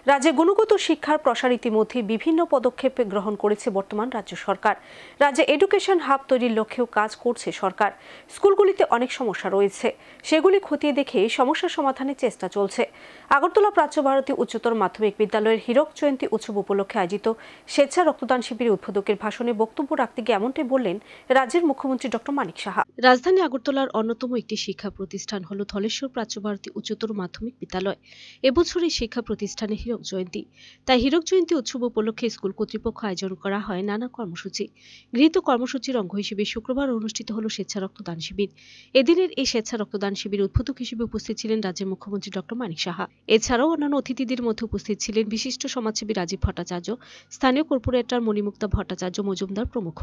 রাজ্যে গুণগত শিক্ষার প্রসার ইতিমধ্যে বিভিন্ন পদক্ষেপ গ্রহণ করেছে বর্তমান রাজ্য সরকার। রাজ্যে এডুকেশন হাব তৈরির লক্ষ্যেও কাজ করছে সরকার। স্কুলগুলিতে অনেক সমস্যা রয়েছে, সেগুলি খতিয়ে দেখে সমস্যা সমাধানের চেষ্টা চলছে। আগরতলা প্রাচ্য ভারতী উচ্চতর মাধ্যমিক বিদ্যালয়ের হীরক জয়ন্তী উৎসব উপলক্ষে আয়োজিত স্বেচ্ছা রক্তদান শিবিরে উদ্বোধকের ভাষণে বক্তব্য রাখতে গিয়ে এমনটাই বললেন রাজ্যের মুখ্যমন্ত্রী ডক্টর মানিক সাহা। রাজধানী আগরতলার অন্যতম একটি শিক্ষা প্রতিষ্ঠান হল ধলেশ্বর প্রাচ্য ভারতী উচ্চতর মাধ্যমিক বিদ্যালয়। এবছর এই শিক্ষা প্রতিষ্ঠানে হীরক জয়ন্তী, তাই হীরক জয়ন্তী উৎসব উপলক্ষে স্কুল কর্তৃপক্ষ আয়োজন করা হয় নানা কর্মসূচি। গৃহীত কর্মসূচির অঙ্গ হিসেবে শুক্রবার অনুষ্ঠিত হল স্বেচ্ছা রক্তদান শিবির। এদিনের এই স্বেচ্ছা রক্তদান শিবির উদ্বোধক হিসেবে উপস্থিত ছিলেন রাজ্যের মুখ্যমন্ত্রী ডক্টর মানিক সাহা। এছাড়াও অন্যান্য অতিথিদের মধ্যে উপস্থিত ছিলেন বিশিষ্ট সমাজসেবী রাজীব ভট্টাচার্য, স্থানীয় কর্পোরেটর মণিমুক্তা ভট্টাচার্য মজুমদার প্রমুখ।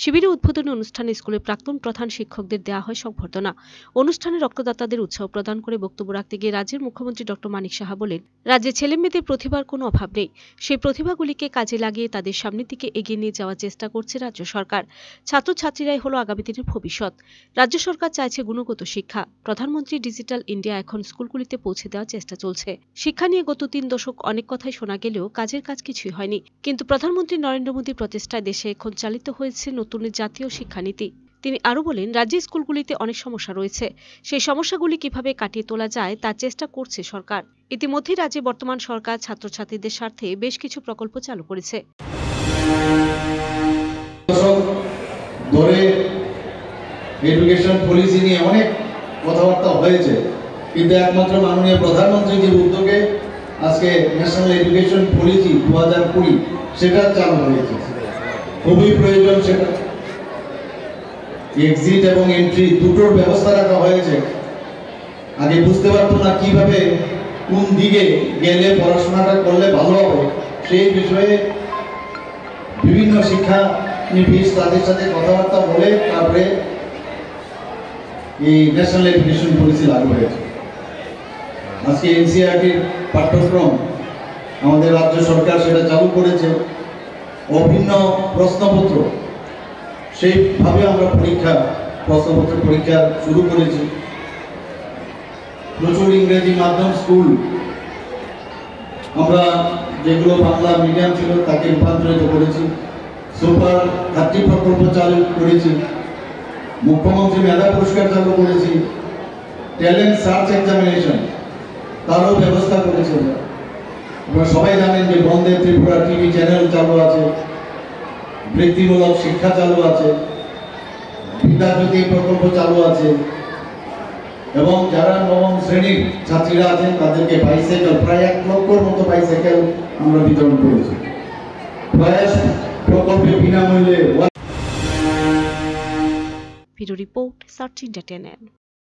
শিবিরে উদ্বোধনী অনুষ্ঠানে স্কুলের প্রাক্তন প্রধান শিক্ষকদের দেওয়া হয় সংবর্ধনা। অনুষ্ঠানে রক্তদাতাদের উৎসাহ প্রদান করে বক্তব্য রাখতে গিয়ে রাজ্যের মুখ্যমন্ত্রী ডক্টর মানিক সাহা বলেন, রাজ্যে ছেলেমেয়েদের প্রতিভার কোনো অভাব নেই। সেই প্রতিভাগুলিকে কাজে লাগিয়ে তাদের সামনের দিকে এগিয়ে নিয়ে যাওয়ার চেষ্টা করছে রাজ্য সরকার। ছাত্রছাত্রীরাই হলো আগামী দিনের ভবিষ্যৎ। রাজ্য সরকার চাইছে গুণগত শিক্ষা। প্রধানমন্ত্রী ডিজিটাল ইন্ডিয়া এখন স্কুলগুলিতে পৌঁছে দেওয়ার চেষ্টা চলছে। শিক্ষা নিয়ে গত 3 দশক অনেক কথাই শোনা গেলেও কাজের কাজ কিছুই হয়নি, কিন্তু প্রধানমন্ত্রী নরেন্দ্র মোদীর প্রচেষ্টায় দেশে এখন চালিত হয়েছে নতুন জাতীয় শিক্ষানীতি। তিনি আরও বলেন, রাজ্যের স্কুলগুলিতে অনেক সমস্যা রয়েছে, সেই সমস্যাগুলি কিভাবে কাটিয়ে তোলা যায় তার চেষ্টা করছে সরকার। ইতিমধ্যেই রাজ্যে বর্তমান সরকার ছাত্রছাত্রীদের স্বার্থে বেশ কিছু প্রকল্প চালু করেছে। এডুকেশন পলিসি নিয়ে অনেক কথাবার্তা হয়েছে, কিন্তু একমাত্র মাননীয় প্রধানমন্ত্রী যে উদ্যোগে আজকে ন্যাশনাল এডুকেশন পলিসি 2020 সেটা চালু হয়েছে, খুবই প্রয়োজন। সেটা এক্সিট এবং এন্ট্রি দুটোর ব্যবস্থা রাখা হয়েছে। আগে বুঝতে পারতো না কিভাবে কোন দিকে গেলে পড়াশোনাটা করলে ভালো হবে, সেই বিষয়ে বিভিন্ন শিক্ষানবিশ তাদের সাথে কথাবার্তা বলে তারপরে এই ন্যাশনাল এডুকেশন পলিসি লাগু হয়েছে। আজকে এনসিইআরটির পাঠ্যক্রম আমাদের রাজ্য সরকার সেটা চালু করেছে। অভিন্ন প্রশ্নপত্র, সেইভাবে আমরা প্রশ্নপত্র পরীক্ষা শুরু করেছি। প্রচুর ইংরেজি মাধ্যম স্কুল, আমরা যেগুলো বাংলা মিডিয়াম ছিল তাকে রূপান্তরিত করেছি। সুপার 30 প্রকল্প চালু করেছি। মুখ্যমন্ত্রী মেধা পুরস্কার চালু করেছি। ট্যালেন্ট সার্চ এক্সামিনেশন তারও ব্যবস্থা করেছে। আপনারা সবাই জানেন যে বন্দে ত্রিপুরা টিভি চ্যানেল চালু আছে, বৃত্তিমূলক শিক্ষা চালু আছে, বিদ্যাজ্যোতি প্রকল্প চালু আছে, এবং যারা নবম শ্রেণীর ছাত্রীরা আছেন তাদেরকে বাইসাইকেল, প্রায় 1 লক্ষর মতো বাইসাইকেল আমরা বিতরণ করেছি। প্রয়াস প্রকল্পে বিনামূল্যে। Video report search India.